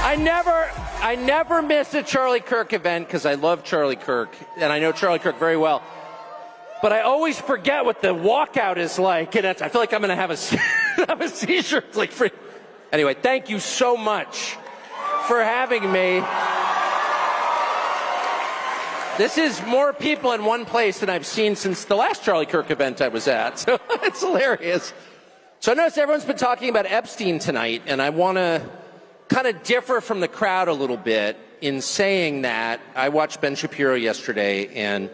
I never miss a Charlie Kirk event because I love Charlie Kirk, and I know Charlie Kirk very well. But I always forget what the walkout is like, and I feel like I'm going to have a seizure. It's like free. Anyway, thank you so much for having me. This is more people in one place than I've seen since the last Charlie Kirk event I was at, so it's hilarious. So I noticed everyone's been talking about Epstein tonight, and I want to kind of differ from the crowd a little bit in saying that I watched Ben Shapiro yesterday, and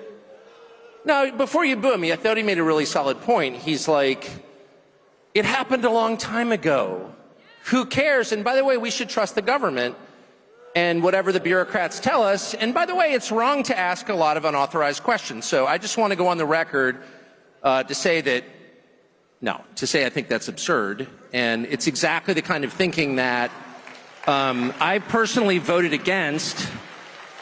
no, before you boo me, I thought he made a really solid point. He's like, it happened a long time ago. Who cares? And by the way, we should trust the government and whatever the bureaucrats tell us. And by the way, it's wrong to ask a lot of unauthorized questions. So I just want to go on the record to say that, no, to say I think that's absurd. And it's exactly the kind of thinking that I personally voted against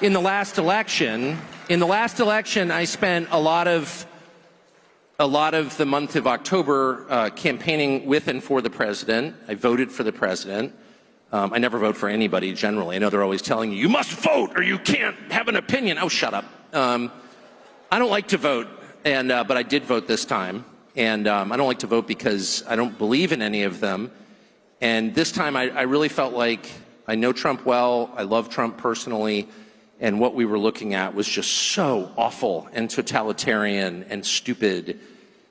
in the last election. In the last election, I spent a lot of the month of October campaigning with and for the president. I voted for the president. I never vote for anybody generally. I know they're always telling you, you must vote or you can't have an opinion. Oh, shut up. I don't like to vote, but I did vote this time. And I don't like to vote because I don't believe in any of them. And this time I really felt like I know Trump well. I love Trump personally. And what we were looking at was just so awful and totalitarian and stupid.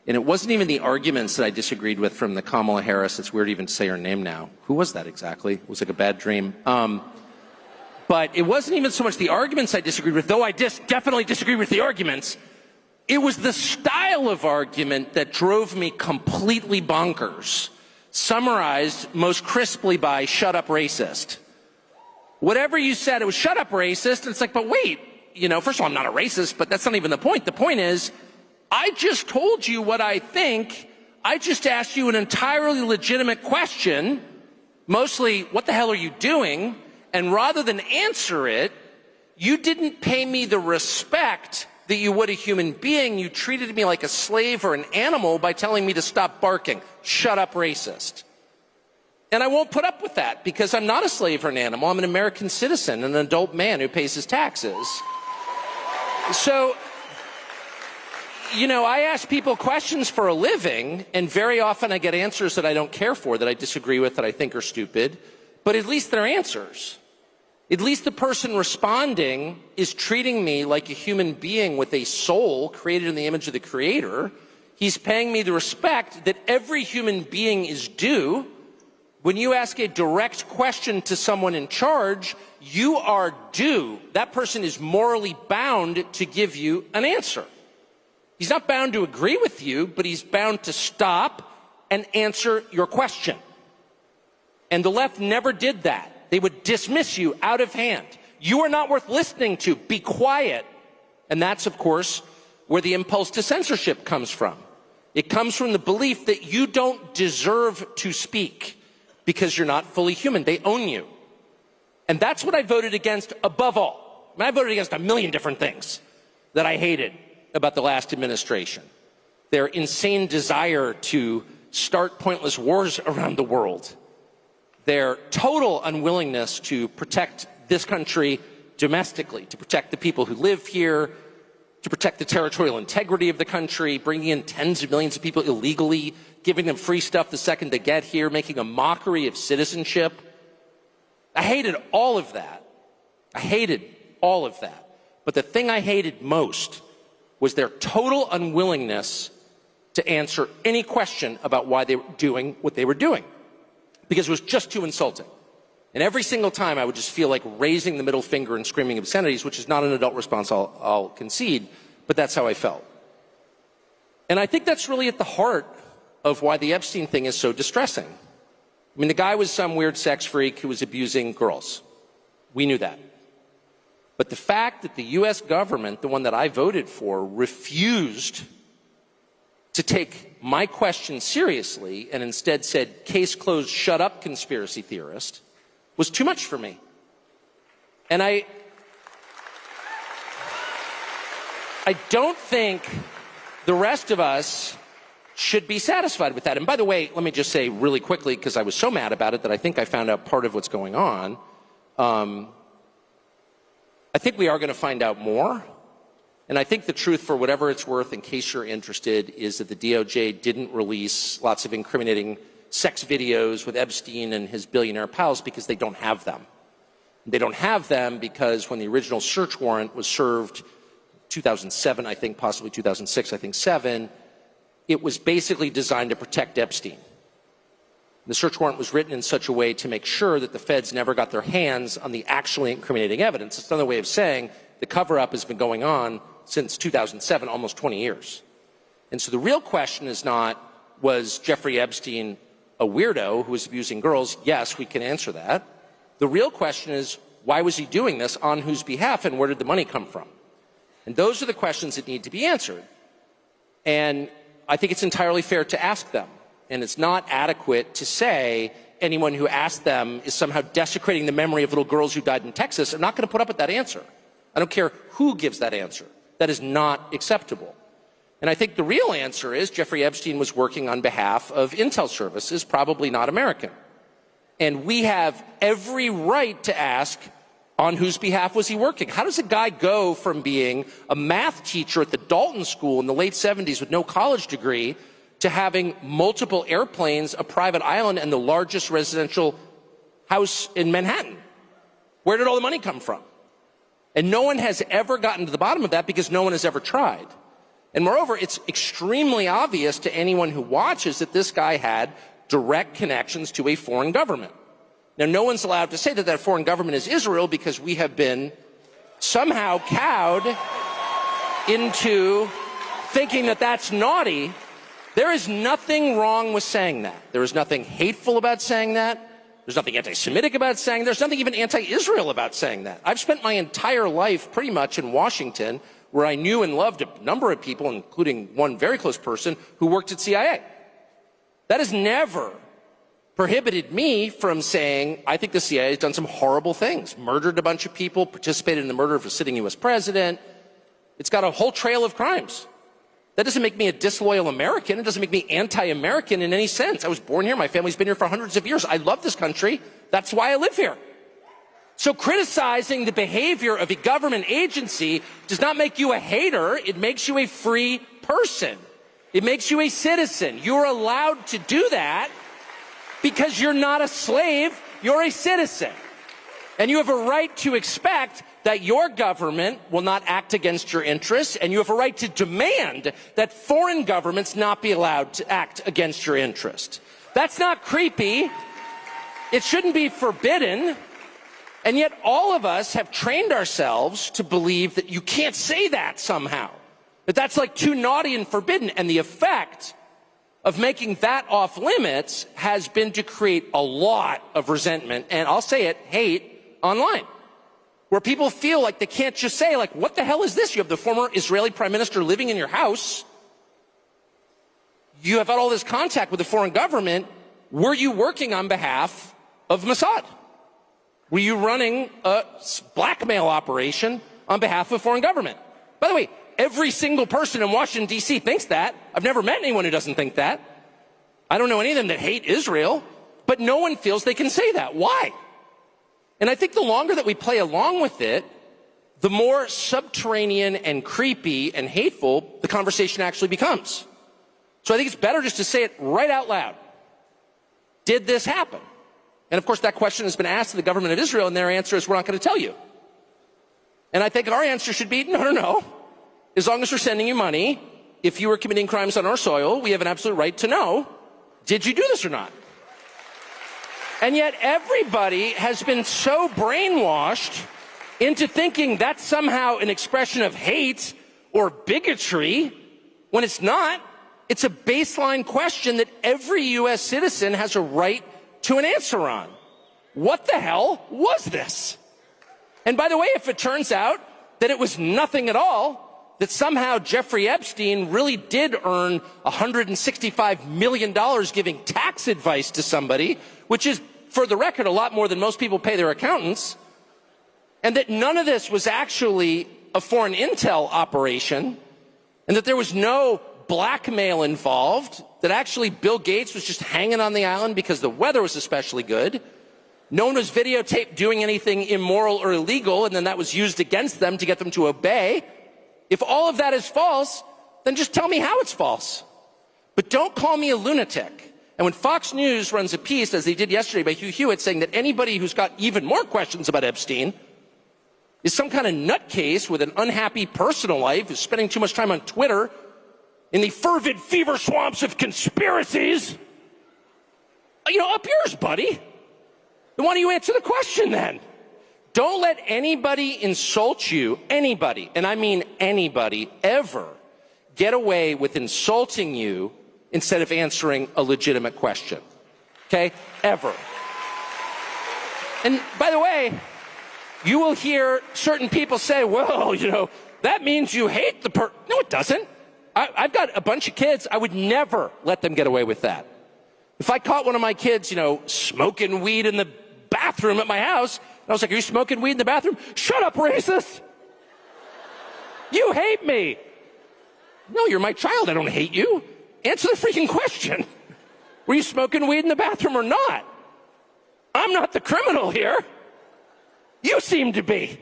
And it wasn't even the arguments that I disagreed with from the Kamala Harris. It's weird to even say her name now. Who was that exactly? It was like a bad dream. But it wasn't even so much the arguments I disagreed with, though I definitely disagreed with the arguments. It was the style of argument that drove me completely bonkers, summarized most crisply by shut up racist. Whatever you said, it was shut up racist. And it's like, but wait, first of all, I'm not a racist, but that's not even the point. The point is, I just told you what I think. I just asked you an entirely legitimate question, mostly, what the hell are you doing? And rather than answer it, you didn't pay me the respect that you would a human being. You treated me like a slave or an animal by telling me to stop barking. Shut up, racist. And I won't put up with that because I'm not a slave or an animal. I'm an American citizen, an adult man who pays his taxes. So, I ask people questions for a living, and very often I get answers that I don't care for, that I disagree with, that I think are stupid. But at least they're answers. At least the person responding is treating me like a human being with a soul created in the image of the Creator. He's paying me the respect that every human being is due. When you ask a direct question to someone in charge, you are due. That person is morally bound to give you an answer. He's not bound to agree with you, but he's bound to stop and answer your question. And the left never did that. They would dismiss you out of hand. You are not worth listening to. Be quiet. And that's, of course, where the impulse to censorship comes from. It comes from the belief that you don't deserve to speak because you're not fully human. They own you. And that's what I voted against above all. I voted against a million different things that I hated about the last administration. Their insane desire to start pointless wars around the world. Their total unwillingness to protect this country domestically, to protect the people who live here, to protect the territorial integrity of the country, bringing in tens of millions of people illegally, giving them free stuff the second they get here, making a mockery of citizenship. I hated all of that. I hated all of that. But the thing I hated most was their total unwillingness to answer any question about why they were doing what they were doing, because it was just too insulting. And every single time I would just feel like raising the middle finger and screaming obscenities, which is not an adult response, I'll concede, but that's how I felt. And I think that's really at the heart of why the Epstein thing is so distressing. I mean, the guy was some weird sex freak who was abusing girls. We knew that. But the fact that the U.S. government, the one that I voted for, refused to take my question seriously and instead said, case closed, shut up, conspiracy theorist, was too much for me. And I don't think the rest of us should be satisfied with that. And by the way, let me just say really quickly, because I was so mad about it that I think I found out part of what's going on. I think we are going to find out more. And I think the truth, for whatever it's worth, in case you're interested, is that the DOJ didn't release lots of incriminating sex videos with Epstein and his billionaire pals because they don't have them. They don't have them because when the original search warrant was served, 2007, I think, possibly 2006, I think 7, it was basically designed to protect Epstein. The search warrant was written in such a way to make sure that the feds never got their hands on the actually incriminating evidence. It's another way of saying the cover-up has been going on since 2007, almost 20 years. And so the real question is not, was Jeffrey Epstein a weirdo who was abusing girls? Yes, we can answer that. The real question is, why was he doing this, on whose behalf, and where did the money come from? And those are the questions that need to be answered. And I think it's entirely fair to ask them. And it's not adequate to say anyone who asked them is somehow desecrating the memory of little girls who died in Texas. I'm not going to put up with that answer. I don't care who gives that answer. That is not acceptable. And I think the real answer is Jeffrey Epstein was working on behalf of intel services, probably not American. And we have every right to ask, on whose behalf was he working? How does a guy go from being a math teacher at the Dalton School in the late 70s with no college degree to having multiple airplanes, a private island, and the largest residential house in Manhattan? Where did all the money come from? And no one has ever gotten to the bottom of that because no one has ever tried. And moreover, it's extremely obvious to anyone who watches that this guy had direct connections to a foreign government. Now, no one's allowed to say that that foreign government is Israel because we have been somehow cowed into thinking that that's naughty. There is nothing wrong with saying that. There is nothing hateful about saying that. There's nothing anti-Semitic about saying that. There's nothing even anti-Israel about saying that. I've spent my entire life pretty much in Washington, where I knew and loved a number of people, including one very close person who worked at CIA. That has never prohibited me from saying, I think the CIA has done some horrible things, murdered a bunch of people, participated in the murder of a sitting U.S. president. It's got a whole trail of crimes. That doesn't make me a disloyal American. It doesn't make me anti-American in any sense. I was born here. My family's been here for hundreds of years. I love this country. That's why I live here. So criticizing the behavior of a government agency does not make you a hater. It makes you a free person. It makes you a citizen. You're allowed to do that because you're not a slave. You're a citizen. And you have a right to expect that your government will not act against your interests, and you have a right to demand that foreign governments not be allowed to act against your interest. That's not creepy. It shouldn't be forbidden. And yet all of us have trained ourselves to believe that you can't say that somehow, that that's like too naughty and forbidden. And the effect of making that off limits has been to create a lot of resentment, and I'll say it, hate online, where people feel like they can't just say, like, what the hell is this? You have the former Israeli prime minister living in your house. You have had all this contact with the foreign government. Were you working on behalf of Mossad? Were you running a blackmail operation on behalf of foreign government? By the way, every single person in Washington, D.C. thinks that. I've never met anyone who doesn't think that. I don't know any of them that hate Israel, but no one feels they can say that. Why? And I think the longer that we play along with it, the more subterranean and creepy and hateful the conversation actually becomes. So I think it's better just to say it right out loud. Did this happen? And of course that question has been asked to the government of Israel, and their answer is, we're not going to tell you. And I think our answer should be, no. As long as we're sending you money, if you were committing crimes on our soil, we have an absolute right to know, did you do this or not? And yet everybody has been so brainwashed into thinking that's somehow an expression of hate or bigotry, when it's not. It's a baseline question that every U.S. citizen has a right to an answer on. What the hell was this? And by the way, if it turns out that it was nothing at all, that somehow Jeffrey Epstein really did earn $165 million giving tax advice to somebody, which is, for the record, a lot more than most people pay their accountants, and that none of this was actually a foreign intel operation, and that there was no blackmail involved, that actually Bill Gates was just hanging on the island because the weather was especially good, No one was videotaped doing anything immoral or illegal, and then that was used against them to get them to obey. If all of that is false, then just tell me how it's false. But don't call me a lunatic. And when Fox News runs a piece, as they did yesterday by Hugh Hewitt, saying that anybody who's got even more questions about Epstein is some kind of nutcase with an unhappy personal life, who's spending too much time on Twitter in the fervid fever swamps of conspiracies, up yours, buddy. Then why don't you answer the question then? Don't let anybody insult you, anybody, and I mean anybody, ever get away with insulting you instead of answering a legitimate question. Okay? Ever. And by the way, you will hear certain people say, well, that means you hate the person. No, it doesn't. I've got a bunch of kids. I would never let them get away with that. If I caught one of my kids, smoking weed in the bathroom at my house, and I was like, are you smoking weed in the bathroom? Shut up, racist. You hate me. No, you're my child. I don't hate you. Answer the freaking question. Were you smoking weed in the bathroom or not? I'm not the criminal here. You seem to be.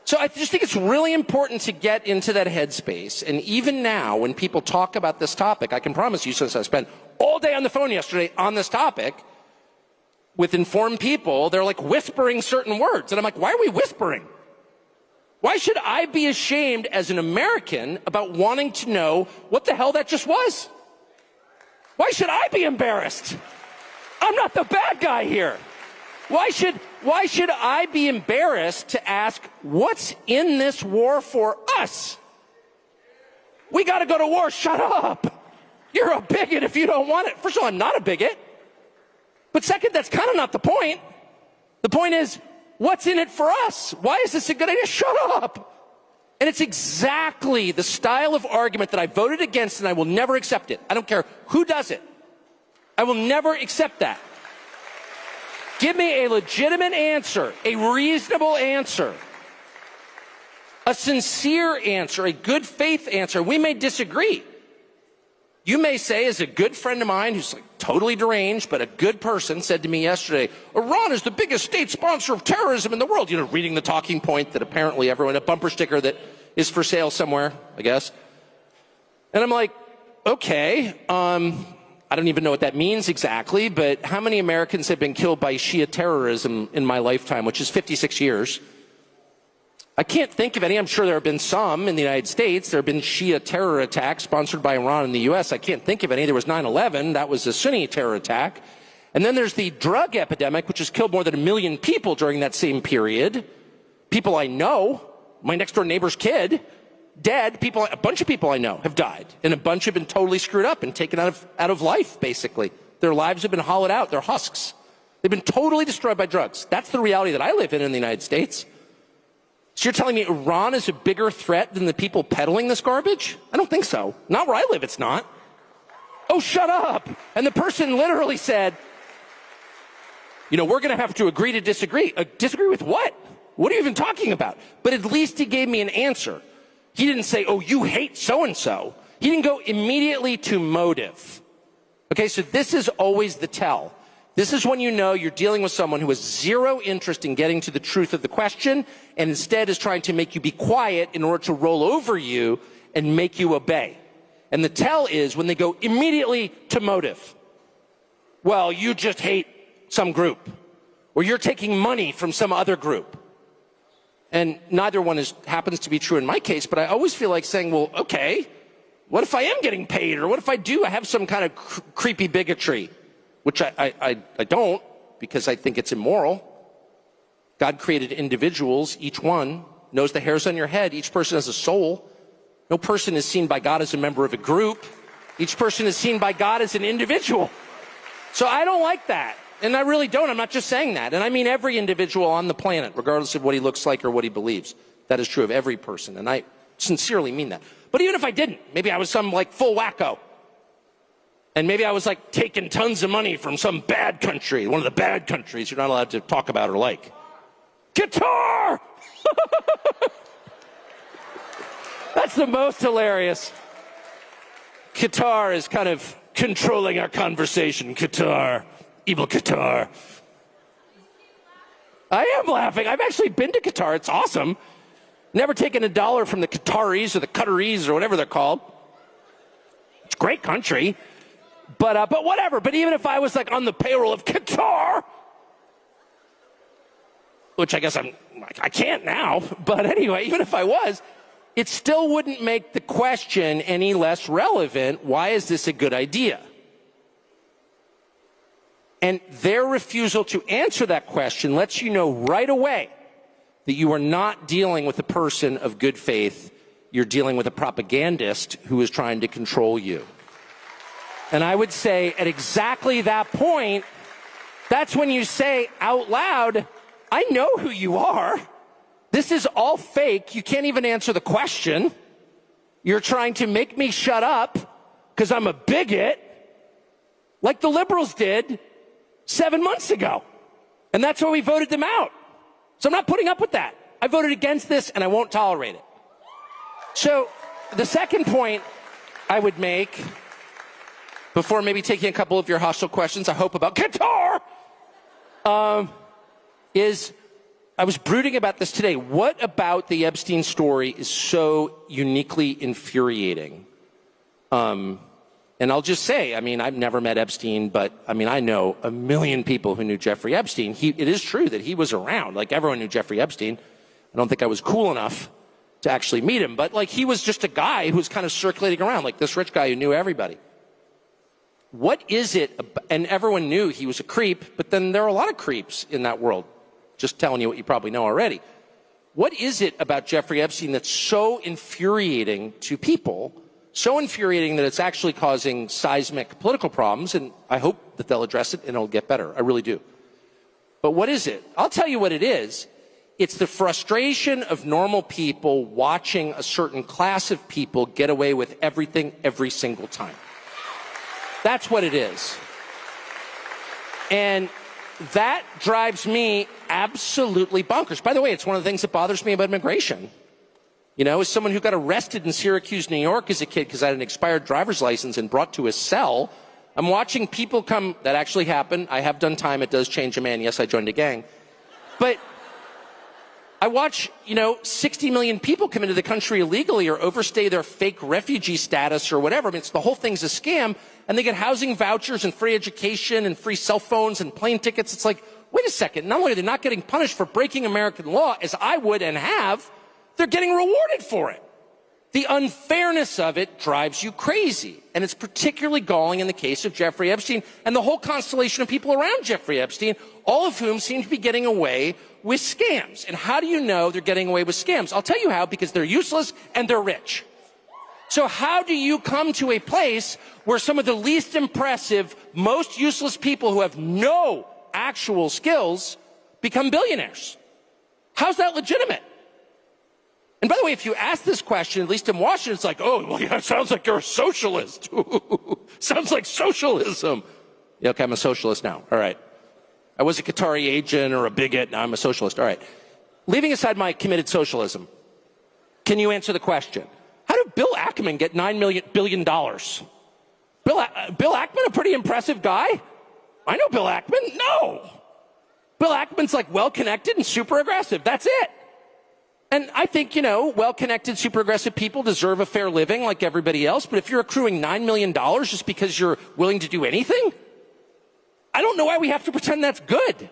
So I just think it's really important to get into that headspace. And even now, when people talk about this topic, I can promise you, since I spent all day on the phone yesterday on this topic with informed people, they're like whispering certain words. And I'm like, why are we whispering? Why should I be ashamed as an American about wanting to know what the hell that just was? Why should I be embarrassed? I'm not the bad guy here. Why should I be embarrassed to ask, what's in this war for us? We got to go to war. Shut up. You're a bigot if you don't want it. First of all, I'm not a bigot. But second, that's kind of not the point. The point is, what's in it for us? Why is this a good idea? Shut up. And it's exactly the style of argument that I voted against, and I will never accept it. I don't care who does it. I will never accept that. Give me a legitimate answer, a reasonable answer, a sincere answer, a good faith answer. We may disagree. You may say, as a good friend of mine who's totally deranged, but a good person, said to me yesterday, Iran is the biggest state sponsor of terrorism in the world. Reading the talking point that apparently everyone, a bumper sticker that is for sale somewhere, I guess. And I'm like, okay, I don't even know what that means exactly, but how many Americans have been killed by Shia terrorism in my lifetime, which is 56 years? I can't think of any. I'm sure there have been some in the United States. There have been Shia terror attacks sponsored by Iran in the U.S. I can't think of any. There was 9/11. That was a Sunni terror attack. And then there's the drug epidemic, which has killed more than 1 million people during that same period. People I know, my next-door neighbor's kid, dead. People, a bunch of people I know have died. And a bunch have been totally screwed up and taken out of life, basically. Their lives have been hollowed out. They're husks. They've been totally destroyed by drugs. That's the reality that I live in the United States. So you're telling me Iran is a bigger threat than the people peddling this garbage? I don't think so. Not where I live, it's not. Oh, shut up. And the person literally said, we're going to have to agree to disagree. Disagree with what? What are you even talking about? But at least he gave me an answer. He didn't say, oh, you hate so-and-so. He didn't go immediately to motive. Okay, so this is always the tell. This is when you know you're dealing with someone who has zero interest in getting to the truth of the question and instead is trying to make you be quiet in order to roll over you and make you obey. And the tell is when they go immediately to motive. Well, you just hate some group, or you're taking money from some other group. And neither one happens to be true in my case, but I always feel like saying, well, okay, what if I am getting paid? Or what if I have some kind of creepy bigotry? Which I don't, because I think it's immoral. God created individuals. Each one knows the hairs on your head. Each person has a soul. No person is seen by God as a member of a group. Each person is seen by God as an individual. So I don't like that. And I really don't. I'm not just saying that. And I mean every individual on the planet, regardless of what he looks like or what he believes. That is true of every person. And I sincerely mean that. But even if I didn't, maybe I was some full wacko. And maybe I was taking tons of money from some bad country, one of the bad countries you're not allowed to talk about or like. Qatar! That's the most hilarious. Qatar is kind of controlling our conversation. Qatar, evil Qatar. I am laughing. I've actually been to Qatar. It's awesome. Never taken a dollar from the Qataris or the Qataris or whatever they're called. It's a great country. But whatever. But even if I was like on the payroll of Qatar, which I guess I can't now. But anyway, even if I was, it still wouldn't make the question any less relevant. Why is this a good idea? And their refusal to answer that question lets you know right away that you are not dealing with a person of good faith. You're dealing with a propagandist who is trying to control you. And I would say at exactly that point, that's when you say out loud, I know who you are. This is all fake. You can't even answer the question. You're trying to make me shut up because I'm a bigot, like the liberals did 7 months ago. And that's why we voted them out. So I'm not putting up with that. I voted against this, and I won't tolerate it. So the second point I would make, before maybe taking a couple of your hostile questions, I hope, about Qatar, is I was brooding about this today. What about the Epstein story is so uniquely infuriating? And I'll just say, I mean, I've never met Epstein, but I mean, I know a million people who knew Jeffrey Epstein. It is true that he was around. Like, everyone knew Jeffrey Epstein. I don't think I was cool enough to actually meet him, but like, he was just a guy who was kind of circulating around, like this rich guy who knew everybody. What is it? And everyone knew he was a creep, but then there are a lot of creeps in that world. Just telling you what you probably know already. What is it about Jeffrey Epstein that's so infuriating to people, so infuriating that it's actually causing seismic political problems? And I hope that they'll address it and it'll get better. I really do. But what is it? I'll tell you what it is. It's the frustration of normal people watching a certain class of people get away with everything every single time. That's what it is. And that drives me absolutely bonkers. By the way, it's one of the things that bothers me about immigration. You know, as someone who got arrested in Syracuse, New York as a kid because I had an expired driver's license and brought to a cell, I'm watching people come. That actually happened. I have done time. It does change a man. Yes, I joined a gang. But I watch, 60 million people come into the country illegally or overstay their fake refugee status or whatever. I mean, the whole thing's a scam. And they get housing vouchers and free education and free cell phones and plane tickets. It's like, wait a second. Not only are they not getting punished for breaking American law, as I would and have, they're getting rewarded for it. The unfairness of it drives you crazy. And it's particularly galling in the case of Jeffrey Epstein and the whole constellation of people around Jeffrey Epstein, all of whom seem to be getting away with scams. And how do you know they're getting away with scams? I'll tell you how, because they're useless and they're rich. So how do you come to a place where some of the least impressive, most useless people who have no actual skills become billionaires? How's that legitimate? And by the way, if you ask this question, at least in Washington, it's like, oh, well, yeah, sounds like you're a socialist. Sounds like socialism. Yeah, okay, I'm a socialist now. All right. I was a Qatari agent or a bigot. Now I'm a socialist. All right. Leaving aside my committed socialism, can you answer the question? How did Bill Ackman get $9 billion? Bill Ackman, a pretty impressive guy? I know Bill Ackman. No. Bill Ackman's like well-connected and super aggressive. That's it. And I think, well-connected, super aggressive people deserve a fair living like everybody else. But if you're accruing $9 million just because you're willing to do anything, I don't know why we have to pretend that's good.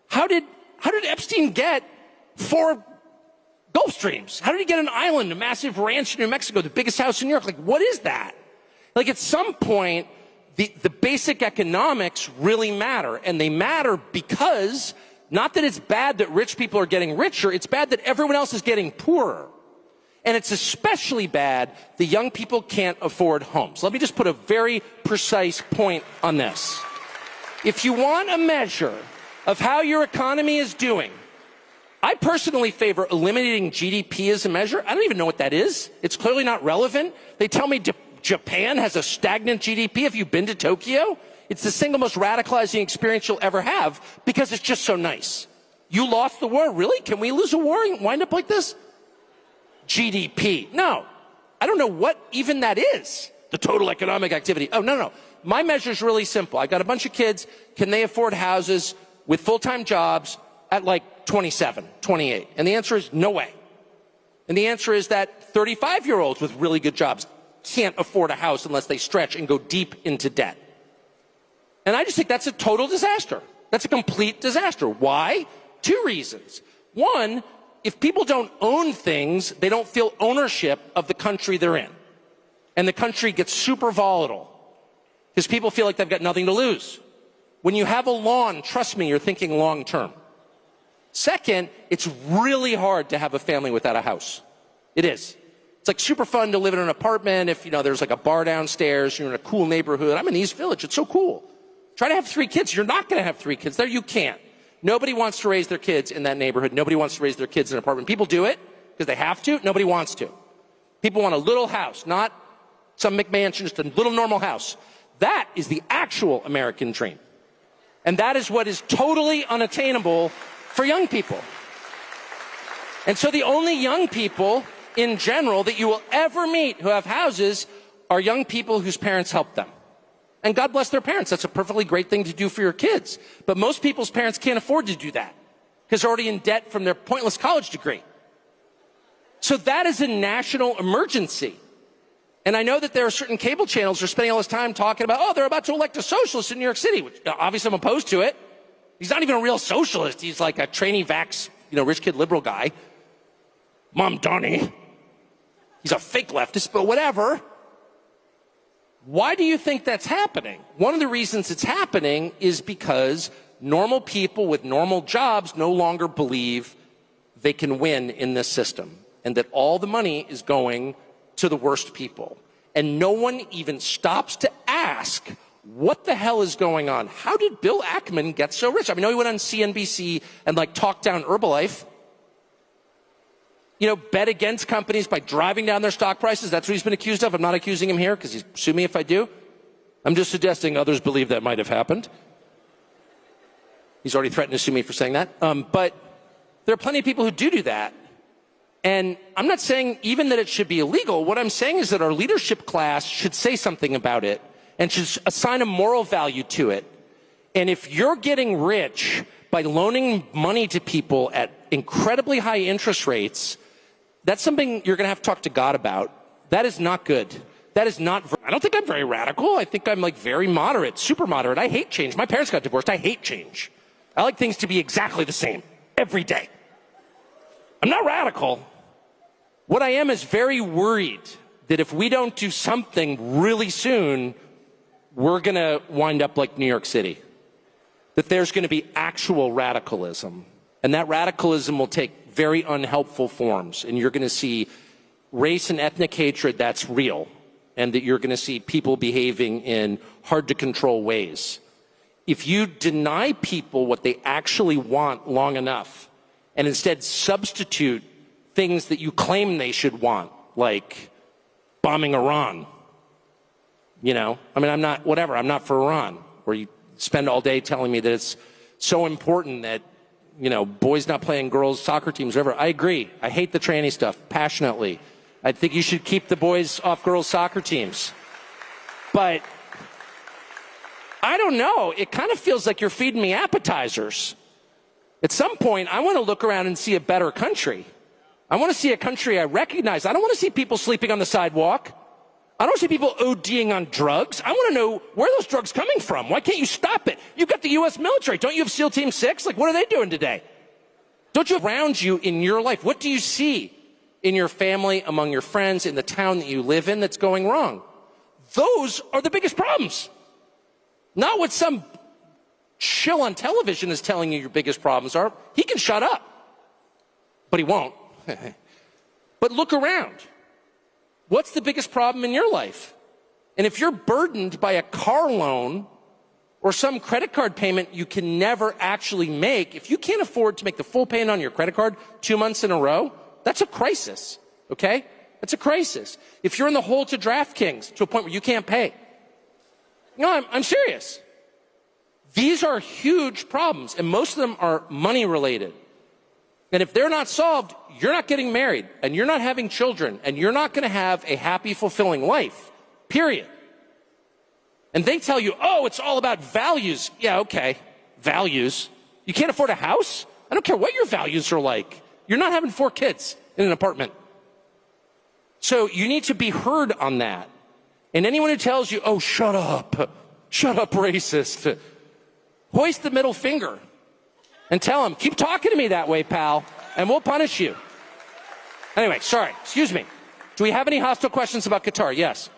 How did Epstein get 4 Gulf Streams? How did he get an island, a massive ranch in New Mexico, the biggest house in New York? Like, what is that? Like, at some point, the basic economics really matter. And they matter because, not that it's bad that rich people are getting richer, it's bad that everyone else is getting poorer. And it's especially bad that young people can't afford homes. Let me just put a very precise point on this. If you want a measure of how your economy is doing, I personally favor eliminating GDP as a measure. I don't even know what that is. It's clearly not relevant. They tell me Japan has a stagnant GDP. Have you been to Tokyo? It's the single most radicalizing experience you'll ever have because it's just so nice. You lost the war? Really? Can we lose a war and wind up like this? GDP. No. I don't know what even that is. The total economic activity. Oh, no. My measure is really simple. I got a bunch of kids. Can they afford houses with full-time jobs at like 27, 28? And the answer is no way. And the answer is that 35-year-olds with really good jobs can't afford a house unless they stretch and go deep into debt. And I just think that's a total disaster. That's a complete disaster. Why? Two reasons. One, if people don't own things, they don't feel ownership of the country they're in. And the country gets super volatile because people feel like they've got nothing to lose. When you have a lawn, trust me, you're thinking long term. Second, it's really hard to have a family without a house. It is. It's like super fun to live in an apartment if, there's like a bar downstairs, you're in a cool neighborhood. I'm in East Village. It's so cool. Try to have 3 kids. You're not going to have 3 kids there. You can't. Nobody wants to raise their kids in that neighborhood. Nobody wants to raise their kids in an apartment. People do it because they have to. Nobody wants to. People want a little house, not some McMansion, just a little normal house. That is the actual American dream. And that is what is totally unattainable for young people. And so the only young people in general that you will ever meet who have houses are young people whose parents help them. And God bless their parents. That's a perfectly great thing to do for your kids. But most people's parents can't afford to do that because they're already in debt from their pointless college degree. So that is a national emergency. And I know that there are certain cable channels that are spending all this time talking about, they're about to elect a socialist in New York City, which obviously I'm opposed to it. He's not even a real socialist. He's like a trainee vax, rich kid liberal guy. Mom Donnie. He's a fake leftist, but whatever. Why do you think that's happening? One of the reasons it's happening is because normal people with normal jobs no longer believe they can win in this system and that all the money is going to the worst people. And no one even stops to ask, what the hell is going on? How did Bill Ackman get so rich? I know he went on CNBC and talked down Herbalife. Bet against companies by driving down their stock prices. That's what he's been accused of. I'm not accusing him here because he's sue me if I do. I'm just suggesting others believe that might have happened. He's already threatened to sue me for saying that. But there are plenty of people who do that. And I'm not saying even that it should be illegal. What I'm saying is that our leadership class should say something about it and should assign a moral value to it. And if you're getting rich by loaning money to people at incredibly high interest rates, that's something you're going to have to talk to God about. That is not good. That is not, I don't think I'm very radical. I think I'm very moderate, super moderate. I hate change. My parents got divorced. I hate change. I like things to be exactly the same every day. I'm not radical. What I am is very worried that if we don't do something really soon, we're going to wind up like New York City. That there's going to be actual radicalism. And that radicalism will take very unhelpful forms. And you're going to see race and ethnic hatred that's real. And that you're going to see people behaving in hard-to-control ways. If you deny people what they actually want long enough, and instead substitute things that you claim they should want, like bombing Iran. I'm not for Iran, where you spend all day telling me that it's so important that, boys not playing girls' soccer teams, whatever. I agree. I hate the tranny stuff passionately. I think you should keep the boys off girls' soccer teams. But I don't know. It kind of feels like you're feeding me appetizers. At some point, I want to look around and see a better country. I want to see a country I recognize. I don't want to see people sleeping on the sidewalk. I don't want to see people ODing on drugs. I want to know where those drugs coming from. Why can't you stop it? You've got the U.S. military. Don't you have SEAL Team 6? What are they doing today? Don't you have around you in your life? What do you see in your family, among your friends, in the town that you live in that's going wrong? Those are the biggest problems. Not what some shill on television is telling you your biggest problems are. He can shut up, but he won't. But look around. What's the biggest problem in your life? And if you're burdened by a car loan or some credit card payment you can never actually make, if you can't afford to make the full payment on your credit card 2 months in a row, that's a crisis, okay? That's a crisis. If you're in the hole to DraftKings to a point where you can't pay, I'm serious. These are huge problems, and most of them are money related. And if they're not solved, you're not getting married, and you're not having children, and you're not going to have a happy, fulfilling life, period. And they tell you, it's all about values. Yeah, okay, values. You can't afford a house? I don't care what your values are like. You're not having 4 kids in an apartment. So you need to be heard on that. And anyone who tells you, oh, shut up, racist, hoist the middle finger and tell them, keep talking to me that way, pal, and we'll punish you. Anyway, sorry, excuse me. Do we have any hostile questions about Qatar? Yes.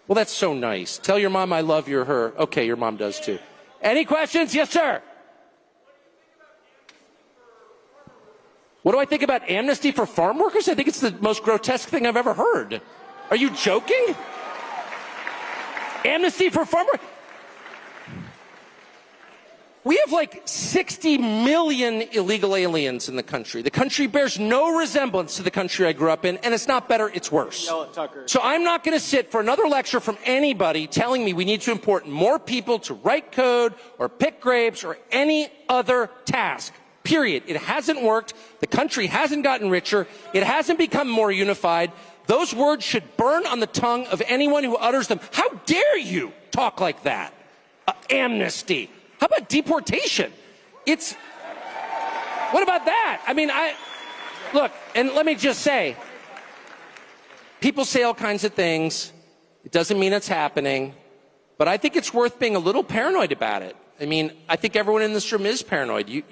Well, that's so nice. Tell your mom I love her. Okay, your mom does too. Any questions? Yes, sir. What do I think about amnesty for farm workers? I think it's the most grotesque thing I've ever heard. Are you joking? Amnesty for farm workers? We have like 60 million illegal aliens in the country. The country bears no resemblance to the country I grew up in, and it's not better, it's worse. Tucker. So I'm not going to sit for another lecture from anybody telling me we need to import more people to write code or pick grapes or any other task. Period. It hasn't worked. The country hasn't gotten richer. It hasn't become more unified. Those words should burn on the tongue of anyone who utters them. How dare you talk like that? Amnesty. How about deportation? What about that? I mean, look, and let me just say, people say all kinds of things. It doesn't mean it's happening. But I think it's worth being a little paranoid about it. I mean, I think everyone in this room is paranoid.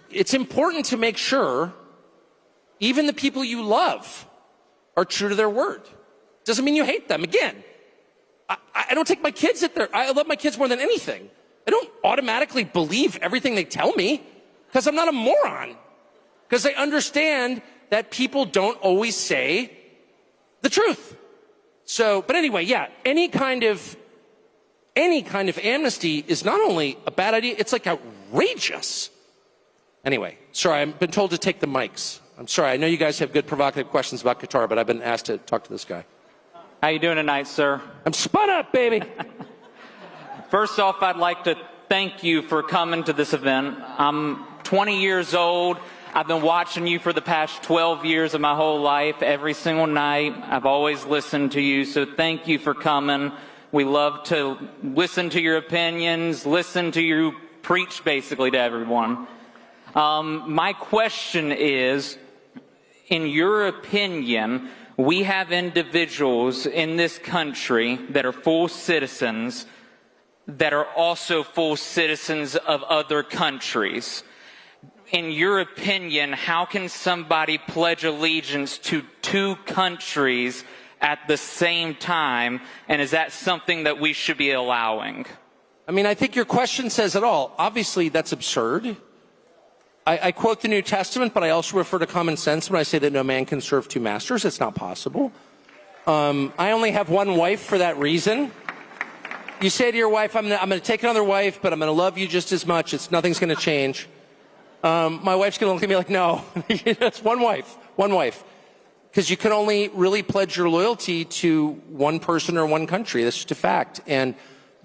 It's important to make sure even the people you love are true to their word. Doesn't mean you hate them. Again, I don't take my kids at their... I love my kids more than anything. I don't automatically believe everything they tell me because I'm not a moron. Because I understand that people don't always say the truth. So, but anyway, yeah, any kind of amnesty is not only a bad idea, it's like outrageous. Anyway, sorry, I've been told to take the mics. I'm sorry, I know you guys have good provocative questions about Qatar, but I've been asked to talk to this guy. How you doing tonight, sir? I'm spun up, baby. First off, I'd like to thank you for coming to this event. I'm 20 years old. I've been watching you for the past 12 years of my whole life. Every single night, I've always listened to you, so thank you for coming. We love to listen to your opinions, listen to you preach basically to everyone. My question is, in your opinion, we have individuals in this country that are full citizens that are also full citizens of other countries. In your opinion, how can somebody pledge allegiance to 2 countries at the same time, and is that something that we should be allowing? I mean, I think your question says it all. Obviously, that's absurd. I quote the New Testament, but I also refer to common sense when I say that no man can serve 2 masters. It's not possible. I only have one wife for that reason. You say to your wife, I'm going to take another wife, but I'm going to love you just as much. Nothing's going to change. My wife's going to look at me like, no, it's one wife. Because you can only really pledge your loyalty to one person or one country. That's just a fact. And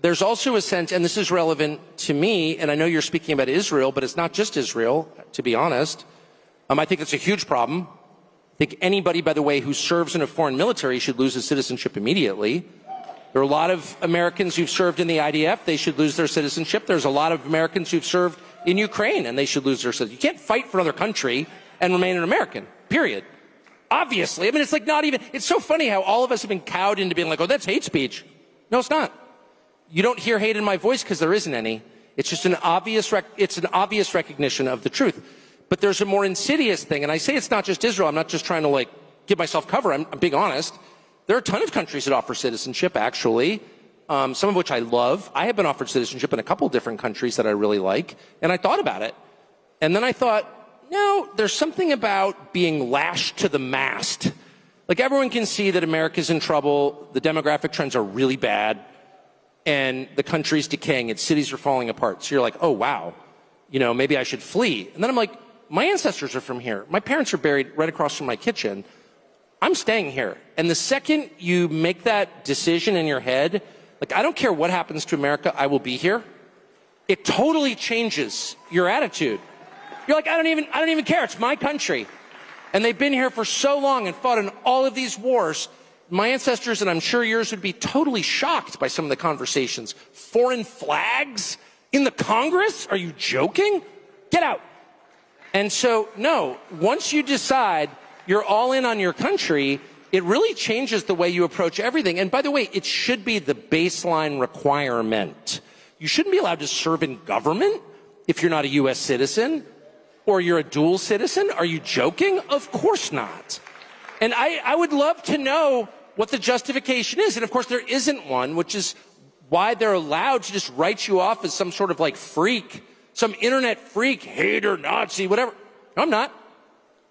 there's also a sense, and this is relevant to me, and I know you're speaking about Israel, but it's not just Israel, to be honest. I think it's a huge problem. I think anybody, by the way, who serves in a foreign military should lose his citizenship immediately. There are a lot of Americans who've served in the IDF. They should lose their citizenship. There's a lot of Americans who've served in Ukraine, and they should lose their citizenship. You can't fight for another country and remain an American, period. Obviously. I mean, it's like not even... It's so funny how all of us have been cowed into being like, oh, that's hate speech. No, it's not. You don't hear hate in my voice because there isn't any. It's just an obvious recognition of the truth. But there's a more insidious thing, and I say it's not just Israel. I'm not just trying to, like, give myself cover. I'm being honest. There are a ton of countries that offer citizenship, actually, some of which I love. I have been offered citizenship in a couple different countries that I really like, and I thought about it. And then I thought, no, there's something about being lashed to the mast. Like, everyone can see that America's in trouble, the demographic trends are really bad, and the country's decaying, its cities are falling apart. So you're like, oh, wow, you know, maybe I should flee. And then I'm like, my ancestors are from here. My parents are buried right across from my kitchen. I'm staying here. And the second you make that decision in your head, like, I don't care what happens to America, I will be here. It totally changes your attitude. You're like, I don't even care. It's my country. And they've been here for so long and fought in all of these wars. My ancestors, and I'm sure yours, would be totally shocked by some of the conversations. Foreign flags In the Congress? Are you joking? Get out. And so, no, once you decide you're all in on your country, it really changes the way you approach everything. And by the way, it should be the baseline requirement. You shouldn't be allowed to serve in government if you're not a U.S. citizen or you're a dual citizen. Are you joking? Of course not. And I would love to know what the justification is. And of course, there isn't one, which is why they're allowed to just write you off as some sort of like freak, some internet freak, hater, Nazi, whatever. No, I'm not.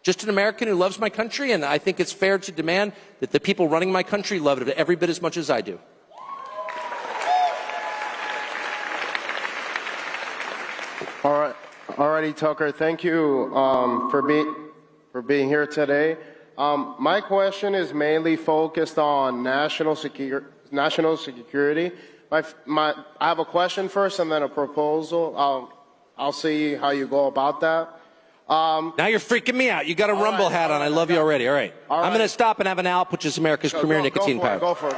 Just an American who loves my country, and I think it's fair to demand that the people running my country love it every bit as much as I do. All righty, Tucker. Thank you for being here today. My question is mainly focused on national security. I have a question first and then a proposal. I'll see how you go about that. Now you're freaking me out. You got a Rumble hat on. I love you already. All right. I'm going to stop and have an Alp, which is America's premier nicotine pouch. Go for it.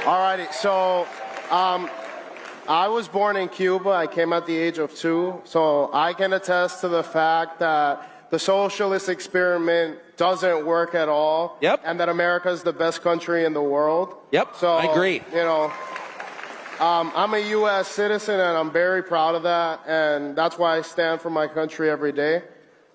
All righty. So I was born in Cuba. I came at the age of 2. So I can attest to the fact that the socialist experiment doesn't work at all. Yep. And that America is the best country in the world. Yep. So, I agree. You know, I'm a U.S. citizen, and I'm very proud of that, and that's why I stand for my country every day.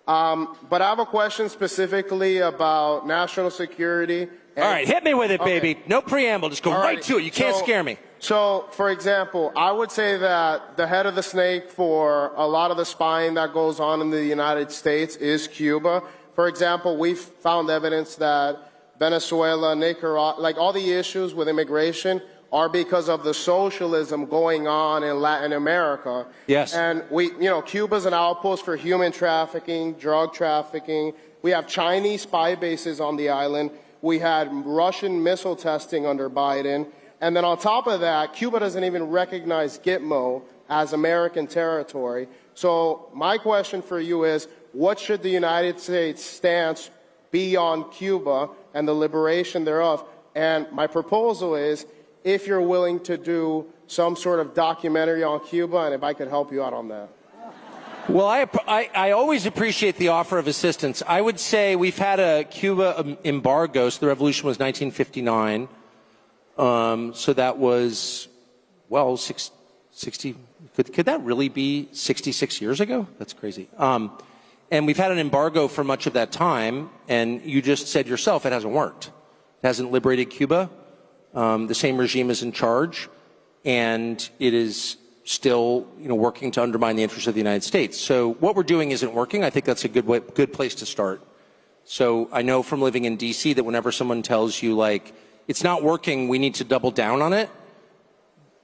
But I have a question specifically about national security. All right, hit me with it, baby. No preamble. Just go right to it. You can't scare me. So, for example, I would say that the head of the snake for a lot of the spying that goes on in the United States is Cuba. For example, we've found evidence that Venezuela, Nicaragua, like all the issues with immigration are because of the socialism going on in Latin America. Yes. And Cuba's an outpost for human trafficking, drug trafficking. We have Chinese spy bases on the island. We had Russian missile testing under Biden. And then on top of that, Cuba doesn't even recognize Gitmo as American territory. So my question for you is, what should the United States stance be on Cuba and the liberation thereof? And my proposal is, if you're willing to do some sort of documentary on Cuba, and if I could help you out on that. Well, I always appreciate the offer of assistance. I would say we've had a Cuba embargo, so the revolution was 1959. So that was, well, 60, could that really be 66 years ago? That's crazy. And we've had an embargo for much of that time, and you just said yourself it hasn't worked. It hasn't liberated Cuba. The same regime is in charge, and it is still, working to undermine the interests of the United States. So what we're doing isn't working. I think that's a good place to start. So I know from living in D.C. that whenever someone tells you, like, it's not working, we need to double down on it,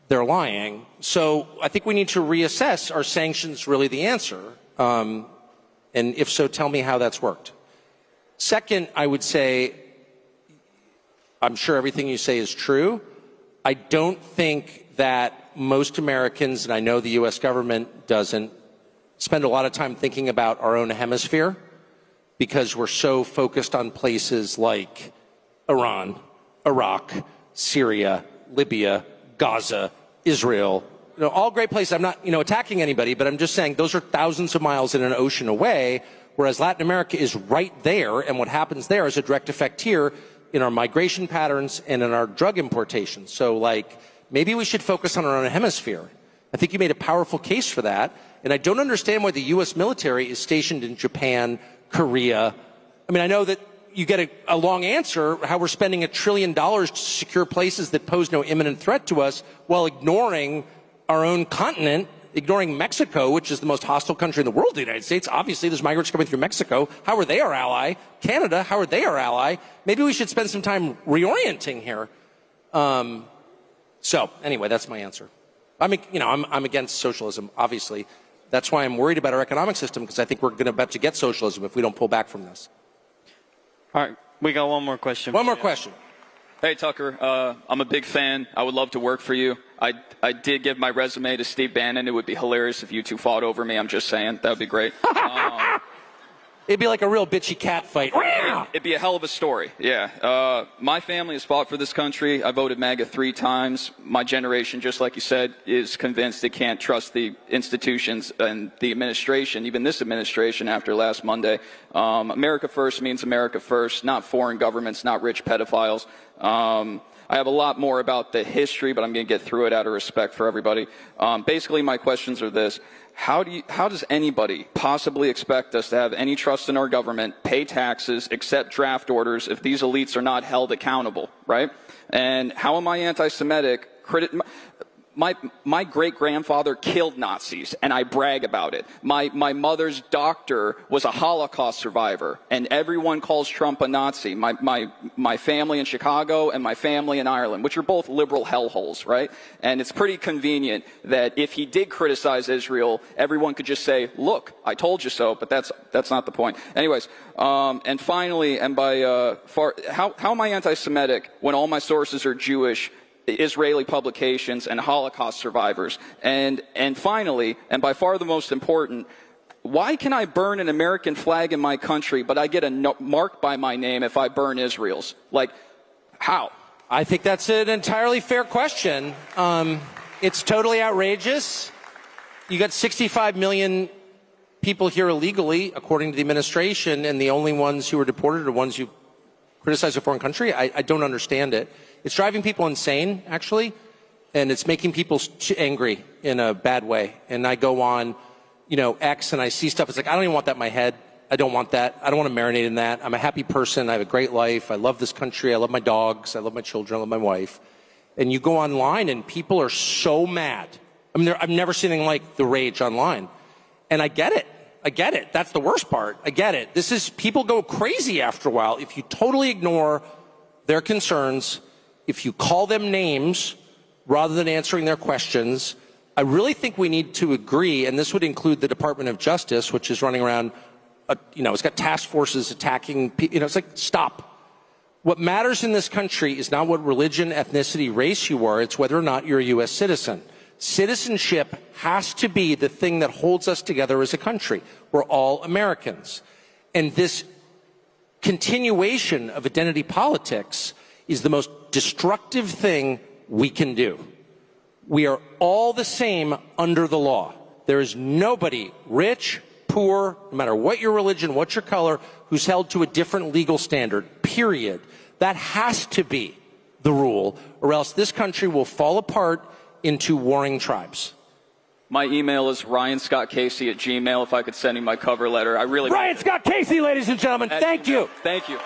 they're lying. So I think we need to reassess, are sanctions really the answer? And if so, tell me how that's worked. Second, I would say, I'm sure everything you say is true. I don't think that most Americans, and I know the U.S. government doesn't, spend a lot of time thinking about our own hemisphere because we're so focused on places like Iran, Iraq, Syria, Libya, Gaza, Israel, all great places. I'm not, attacking anybody, but I'm just saying those are thousands of miles in an ocean away, whereas Latin America is right there, and what happens there is a direct effect here in our migration patterns and in our drug importation. So, maybe we should focus on our own hemisphere. I think you made a powerful case for that, and I don't understand why the U.S. military is stationed in Japan, Korea. I mean, I know that you get a long answer, how we're spending $1 trillion to secure places that pose no imminent threat to us while ignoring our own continent, ignoring Mexico, which is the most hostile country in the world, the United States. Obviously, there's migrants coming through Mexico. How are they our ally? Canada, how are they our ally? Maybe we should spend some time reorienting here. So, anyway, that's my answer. I'm against socialism, obviously. That's why I'm worried about our economic system, because I think we're about to get socialism if we don't pull back from this. All right, we got one more question. One more question. Hey, Tucker, I'm a big fan. I would love to work for you. I did give my resume to Steve Bannon. It would be hilarious if you two fought over me. I'm just saying. That would be great. It'd be like a real bitchy cat fight. It'd be a hell of a story, yeah. My family has fought for this country. I voted MAGA 3 times. My generation, just like you said, is convinced they can't trust the institutions and the administration, even this administration after last Monday. America first means America first, not foreign governments, not rich pedophiles. I have a lot more about the history, but I'm going to get through it out of respect for everybody. Basically, my questions are this. How does anybody possibly expect us to have any trust in our government, pay taxes, accept draft orders if these elites are not held accountable, right? And how am I anti-Semitic? My great-grandfather killed Nazis, and I brag about it. My mother's doctor was a Holocaust survivor, and everyone calls Trump a Nazi. My family in Chicago and my family in Ireland, which are both liberal hellholes, right? And it's pretty convenient that if he did criticize Israel, everyone could just say, look, I told you so, but that's not the point. Anyways, and finally, and by how am I anti-Semitic when all my sources are Jewish, Israeli publications, and Holocaust survivors? And finally, and by far the most important, why can I burn an American flag in my country, but I get a mark by my name if I burn Israel's? Like, how? I think that's an entirely fair question. It's totally outrageous. You got 65 million people here illegally, according to the administration, and the only ones who were deported are ones who criticize a foreign country. I don't understand it. It's driving people insane, actually, and it's making people angry in a bad way. And I go on, X, and I see stuff. It's like, I don't even want that in my head. I don't want that. I don't want to marinate in that. I'm a happy person. I have a great life. I love this country. I love my dogs. I love my children. I love my wife. And you go online, and people are so mad. I mean, I've never seen anything like the rage online. And I get it. I get it. That's the worst part. I get it. People go crazy after a while if you totally ignore their concerns, if you call them names rather than answering their questions. I really think we need to agree, and this would include the Department of Justice, which is running around, it's got task forces attacking people. It's like, stop. What matters in this country is not what religion, ethnicity, race you are. It's whether or not you're a U.S. citizen. Citizenship has to be the thing that holds us together as a country. We're all Americans. And this continuation of identity politics is the most destructive thing we can do. We are all the same under the law. There is nobody, rich, poor, no matter what your religion, what your color, who's held to a different legal standard, period. That has to be the rule, or else this country will fall apart into warring tribes. My email is ryanscottcasey@gmail. If I could send you my cover letter, I really. Ryan Scott Casey, ladies and gentlemen, thank you. Thank you.